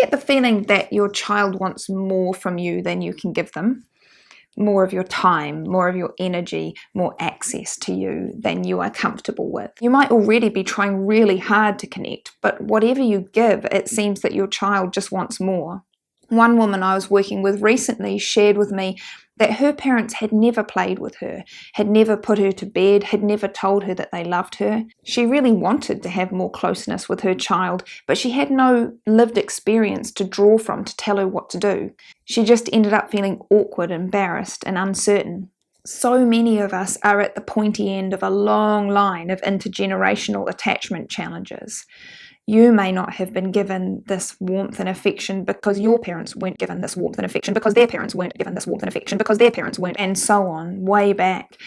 get the feeling that your child wants more from you than you can give them, more of your time, more of your energy, more access to you than you are comfortable with. You might already be trying really hard to connect, but whatever you give, it seems that your child just wants more. One woman I was working with recently shared with me that her parents had never played with her, had never put her to bed, had never told her that they loved her. She really wanted to have more closeness with her child, but she had no lived experience to draw from to tell her what to do. She just ended up feeling awkward, embarrassed, and uncertain. So many of us are at the pointy end of a long line of intergenerational attachment challenges. You may not have been given this warmth and affection because your parents weren't given this warmth and affection, because their parents weren't given this warmth and affection, because their parents weren't, and so on, way back.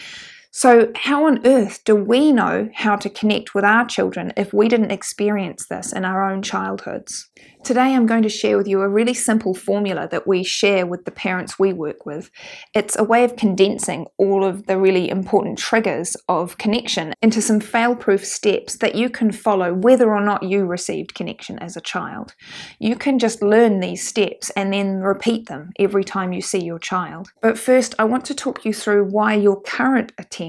So how on earth do we know how to connect with our children if we didn't experience this in our own childhoods? Today I'm going to share with you a really simple formula that we share with the parents we work with. It's a way of condensing all of the really important triggers of connection into some fail-proof steps that you can follow whether or not you received connection as a child. You can just learn these steps and then repeat them every time you see your child. But first, I want to talk you through why your current attempts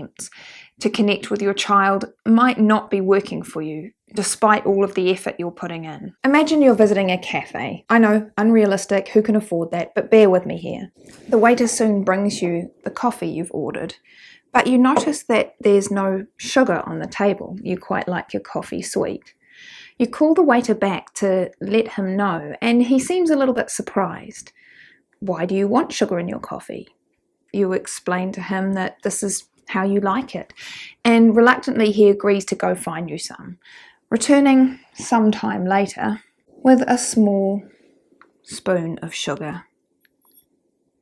to connect with your child might not be working for you, despite all of the effort you're putting in. Imagine you're visiting a cafe. I know, unrealistic, who can afford that, but bear with me here. The waiter soon brings you the coffee you've ordered, but you notice that there's no sugar on the table. You quite like your coffee sweet. You call the waiter back to let him know, and he seems a little bit surprised. Why do you want sugar in your coffee? You explain to him that this is how you like it, and reluctantly he agrees to go find you some, returning sometime later with a small spoon of sugar.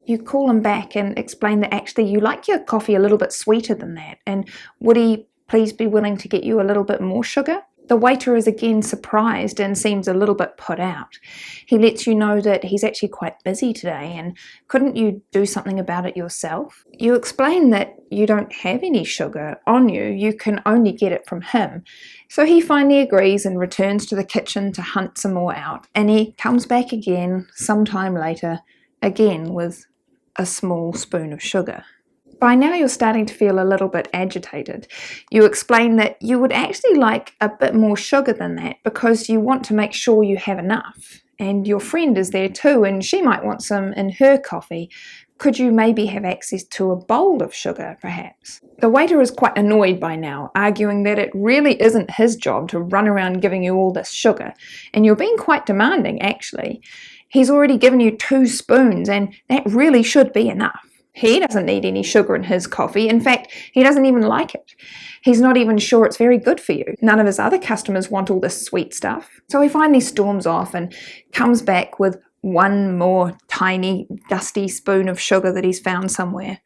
You call him back and explain that actually you like your coffee a little bit sweeter than that, and would he please be willing to get you a little bit more sugar? The waiter is again surprised and seems a little bit put out. He lets you know that he's actually quite busy today, and couldn't you do something about it yourself? You explain that you don't have any sugar on you, you can only get it from him. So he finally agrees and returns to the kitchen to hunt some more out, and he comes back again sometime later, again with a small spoon of sugar. By now you're starting to feel a little bit agitated. You explain that you would actually like a bit more sugar than that because you want to make sure you have enough. And your friend is there too, and she might want some in her coffee. Could you maybe have access to a bowl of sugar, perhaps? The waiter is quite annoyed by now, arguing that it really isn't his job to run around giving you all this sugar, and you're being quite demanding, actually. He's already given you 2 spoons, and that really should be enough. He doesn't need any sugar in his coffee. In fact, he doesn't even like it. He's not even sure it's very good for you. None of his other customers want all this sweet stuff. So he finally storms off and comes back with one more tiny, dusty spoon of sugar that he's found somewhere.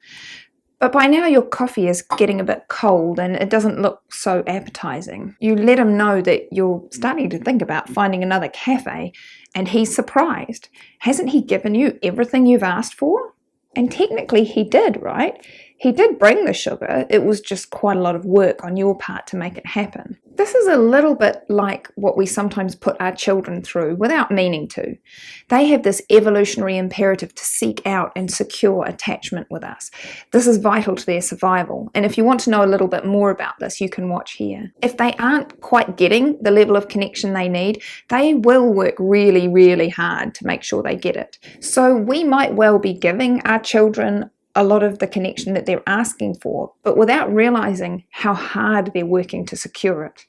But by now your coffee is getting a bit cold and it doesn't look so appetizing. You let him know that you're starting to think about finding another cafe, and he's surprised. Hasn't he given you everything you've asked for? And technically he did, right? He did bring the sugar. It was just quite a lot of work on your part to make it happen. This is a little bit like what we sometimes put our children through without meaning to. They have this evolutionary imperative to seek out and secure attachment with us. This is vital to their survival. And if you want to know a little bit more about this, you can watch here. If they aren't quite getting the level of connection they need, they will work really, really hard to make sure they get it. So we might well be giving our children a lot of the connection that they're asking for, but without realizing how hard they're working to secure it.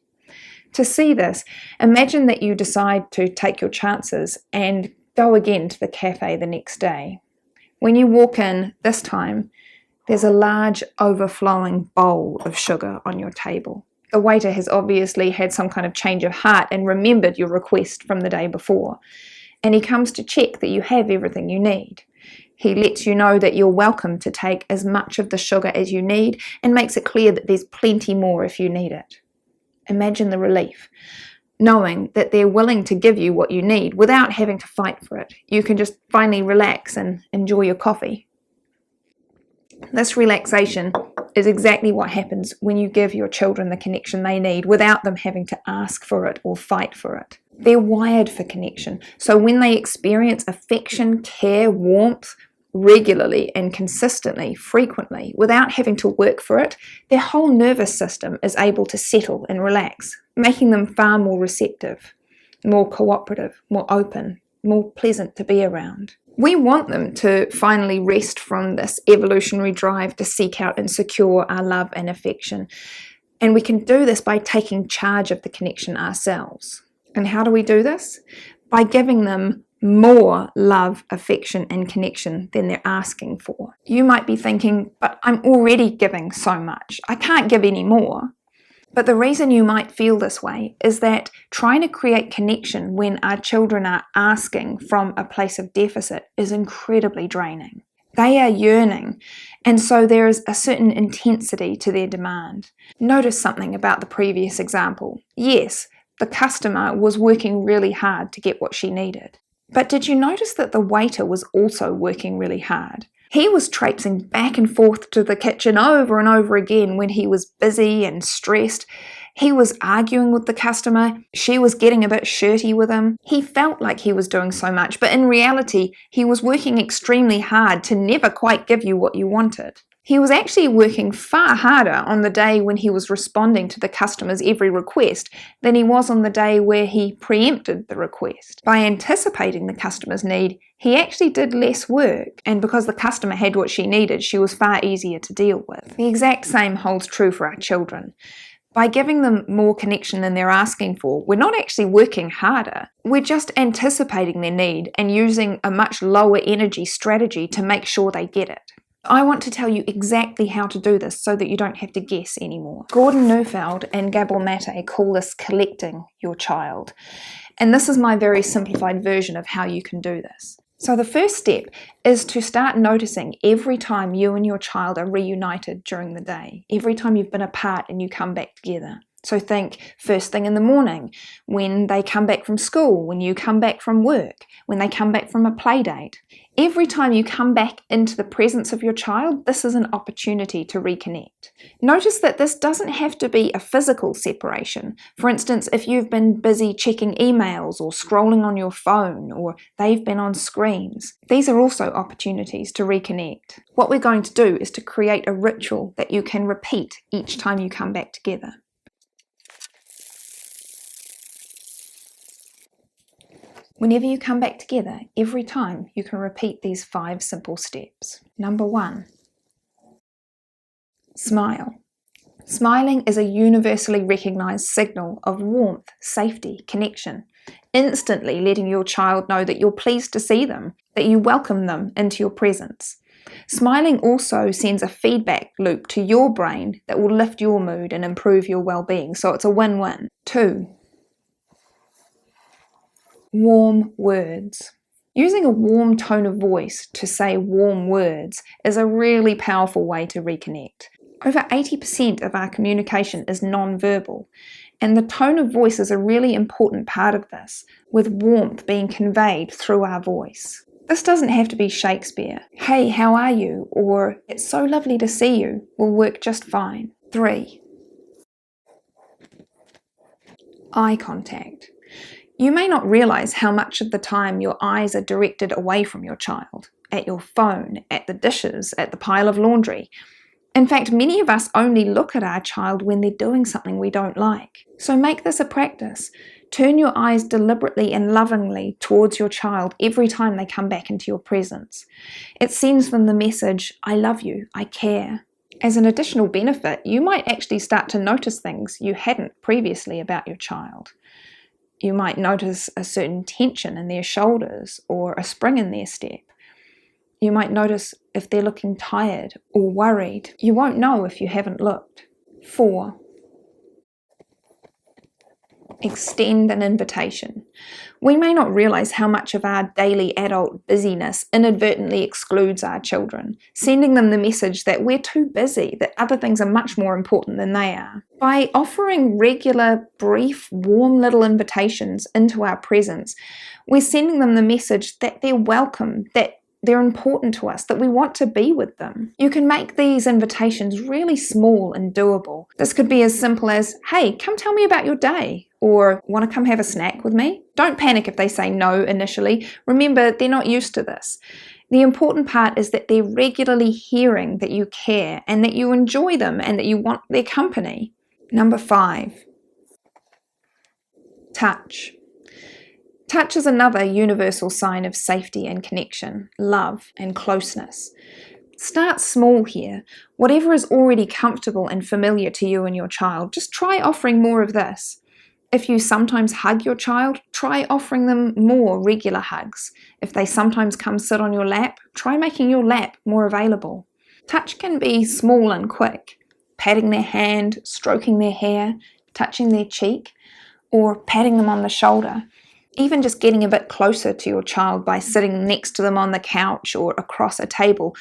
To see this, imagine that you decide to take your chances and go again to the cafe the next day. When you walk in this time, there's a large overflowing bowl of sugar on your table. The waiter has obviously had some kind of change of heart and remembered your request from the day before, and he comes to check that you have everything you need. He lets you know that you're welcome to take as much of the sugar as you need and makes it clear that there's plenty more if you need it. Imagine the relief, knowing that they're willing to give you what you need without having to fight for it. You can just finally relax and enjoy your coffee. This relaxation is exactly what happens when you give your children the connection they need without them having to ask for it or fight for it. They're wired for connection. So when they experience affection, care, warmth regularly and consistently, frequently, without having to work for it, their whole nervous system is able to settle and relax, making them far more receptive, more cooperative, more open, more pleasant to be around. We want them to finally rest from this evolutionary drive to seek out and secure our love and affection. And we can do this by taking charge of the connection ourselves. And how do we do this? By giving them more love, affection, and connection than they're asking for. You might be thinking, but I'm already giving so much. I can't give any more. But the reason you might feel this way is that trying to create connection when our children are asking from a place of deficit is incredibly draining. They are yearning, and so there is a certain intensity to their demand. Notice something about the previous example. Yes, the customer was working really hard to get what she needed. But did you notice that the waiter was also working really hard? He was traipsing back and forth to the kitchen over and over again when he was busy and stressed. He was arguing with the customer. She was getting a bit shirty with him. He felt like he was doing so much, but in reality, he was working extremely hard to never quite give you what you wanted. He was actually working far harder on the day when he was responding to the customer's every request than he was on the day where he preempted the request. By anticipating the customer's need, he actually did less work, and because the customer had what she needed, she was far easier to deal with. The exact same holds true for our children. By giving them more connection than they're asking for, we're not actually working harder. We're just anticipating their need and using a much lower energy strategy to make sure they get it. I want to tell you exactly how to do this so that you don't have to guess anymore. Gordon Neufeld and Gabor Mate call this collecting your child. And this is my very simplified version of how you can do this. So the first step is to start noticing every time you and your child are reunited during the day, every time you've been apart and you come back together. So think first thing in the morning, when they come back from school, when you come back from work, when they come back from a play date. Every time you come back into the presence of your child, this is an opportunity to reconnect. Notice that this doesn't have to be a physical separation. For instance, if you've been busy checking emails or scrolling on your phone, or they've been on screens, these are also opportunities to reconnect. What we're going to do is to create a ritual that you can repeat each time you come back together. Whenever you come back together, every time you can repeat these 5 simple steps. Number 1, smile. Smiling is a universally recognized signal of warmth, safety, connection, instantly letting your child know that you're pleased to see them, that you welcome them into your presence. Smiling also sends a feedback loop to your brain that will lift your mood and improve your well-being, so it's a win-win. 2, warm words. Using a warm tone of voice to say warm words is a really powerful way to reconnect. Over 80% of our communication is non-verbal, and the tone of voice is a really important part of this, with warmth being conveyed through our voice. This doesn't have to be Shakespeare. Hey, how are you? Or it's so lovely to see you will work just fine. 3, eye contact. You may not realize how much of the time your eyes are directed away from your child, at your phone, at the dishes, at the pile of laundry. In fact, many of us only look at our child when they're doing something we don't like. So make this a practice. Turn your eyes deliberately and lovingly towards your child every time they come back into your presence. It sends them the message, I love you, I care. As an additional benefit, you might actually start to notice things you hadn't previously about your child. You might notice a certain tension in their shoulders or a spring in their step. You might notice if they're looking tired or worried. You won't know if you haven't looked. 4, extend an invitation. We may not realize how much of our daily adult busyness inadvertently excludes our children, sending them the message that we're too busy, that other things are much more important than they are. By offering regular, brief, warm little invitations into our presence, we're sending them the message that they're welcome, that they're important to us, that we want to be with them. You can make these invitations really small and doable. This could be as simple as, hey, come tell me about your day, or want to come have a snack with me? Don't panic if they say no initially. Remember, they're not used to this. The important part is that they're regularly hearing that you care and that you enjoy them and that you want their company. Number 5, touch. Touch is another universal sign of safety and connection, love and closeness. Start small here. Whatever is already comfortable and familiar to you and your child, just try offering more of this. If you sometimes hug your child, try offering them more regular hugs. If they sometimes come sit on your lap, try making your lap more available. Touch can be small and quick. Patting their hand, stroking their hair, touching their cheek, or patting them on the shoulder. Even just getting a bit closer to your child by sitting next to them on the couch or across a table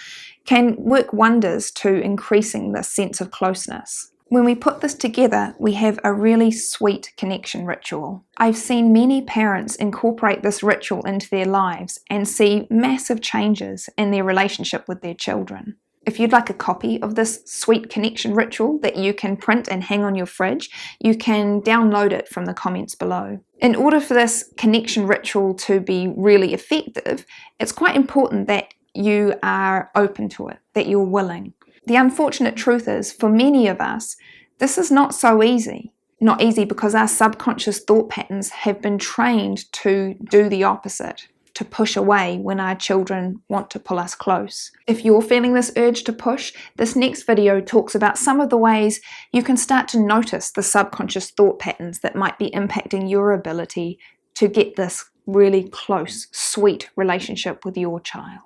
can work wonders to increasing the sense of closeness. When we put this together, we have a really sweet connection ritual. I've seen many parents incorporate this ritual into their lives and see massive changes in their relationship with their children. If you'd like a copy of this sweet connection ritual that you can print and hang on your fridge, you can download it from the comments below. In order for this connection ritual to be really effective, it's quite important that you are open to it, that you're willing. The unfortunate truth is, for many of us, this is not so easy. Not easy because our subconscious thought patterns have been trained to do the opposite, to push away when our children want to pull us close. If you're feeling this urge to push, this next video talks about some of the ways you can start to notice the subconscious thought patterns that might be impacting your ability to get this really close, sweet relationship with your child.